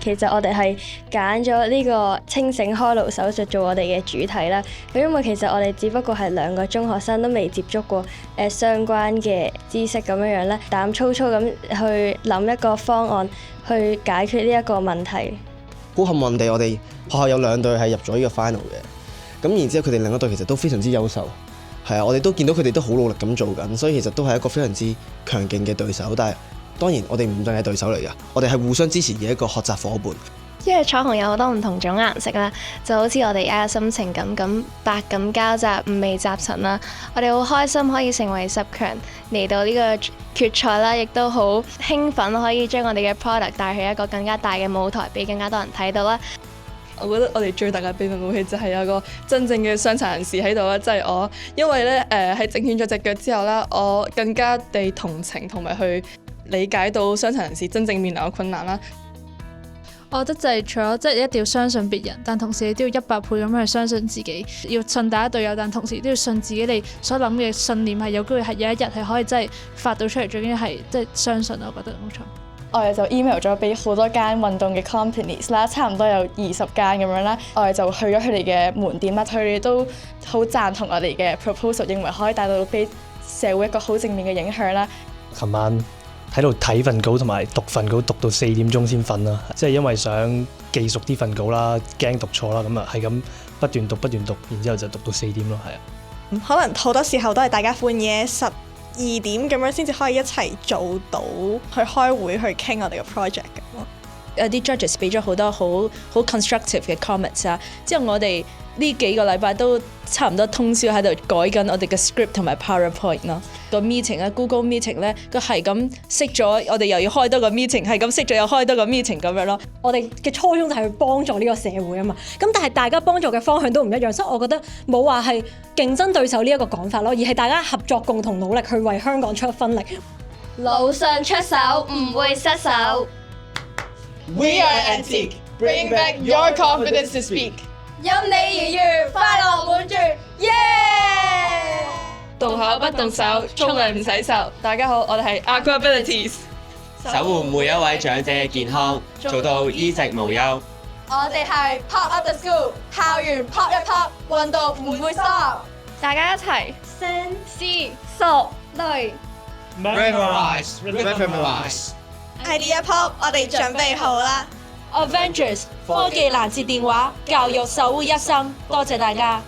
其實我哋係揀咗呢個清醒開顱手術做我哋嘅主題啦。咁因為其實我哋只不過係兩個中學生都未接觸過相關嘅知識咁樣咧，膽粗粗咁去諗一個方案去解決呢一個問題。好幸運地，我哋學校有2隊係入咗呢個 final 嘅。咁然之後佢哋另一隊其實都非常之優秀。係啊，我哋都見到佢哋都好努力咁做緊，所以其實都係一個非常之強勁嘅對手。但係當然我哋唔淨係對手嚟㗎，我哋係互相支持嘅一個學習夥伴。因為彩虹有好多唔同種顏色啦，就好似我哋而家嘅心情咁百感交集、五味雜陳啦。我哋好開心可以成為10強嚟到呢個決賽啦，亦都好興奮可以將我哋嘅 product 帶去一個更加大嘅舞台，俾更加多人睇到啦。我覺得我哋最大嘅秘密武器就係有個真正嘅傷殘人士喺度啦，即係我，因為咧喺整斷咗隻腳之後啦，我更加地同情同埋去理解到傷殘人士真正面臨嘅困難啦。我覺得就係除咗即係一定要相信別人，但同時你都要100倍咁去相信自己，要信大家隊友，但同時都要信自己，你所諗嘅信念係有機會係有一日係可以真係發到出嚟，最緊要係即係相信。我覺得冇錯。我哋就 email 咗俾好多間運動嘅 companies 啦，差唔多有20間咁樣啦。我哋就去咗佢哋嘅門店啦，佢哋都好贊同我哋嘅 proposal， 認為可以帶到俾社會一個好正面嘅影響啦。琴晚喺度睇份稿同埋讀份稿，讀到4點鐘先瞓啦，即係因為想記熟啲份稿啦，驚讀錯啦，咁啊係咁不斷讀，然之後就讀到4點咯，係啊。可能好多時候都係大家半夜12點咁樣先至可以一齊做到去開會去傾我哋嘅 project 咁咯。有啲 judges 俾咗好多好 constructive 嘅 comments 啊，之後我哋呢幾個禮拜都差唔多通宵喺度改緊我哋嘅 script 同埋 PowerPoint 咯。個 meeting 咧 Google meeting 咧，佢係咁熄咗，我哋又要開多個 meeting， 係咁熄咗又開多個 meeting 咁樣咯。我哋嘅初衷就係去幫助呢個社會啊嘛，咁但係大家幫助嘅方向都唔一樣，所以我覺得冇話係競爭對手呢一個講法咯，而係大家合作共同努力去為香港出一分力。路上出手唔會失手。We are Antique, bring back your confidence to speak。因你而遇，快樂滿注，耶！動口不動手，沖涼唔洗手。大家好，我哋係 Aquabilities， 守護每一位長者嘅健康，做到衣食無憂。我哋係 Pop Up the School， 校園 pop 一 pop， 運動唔會 stop。大家一齊聲思熟慮 Memorize。喺呢一 pop， 我哋準備好啦。Avengers 科技攔截電話，教育守護一生，多謝大家。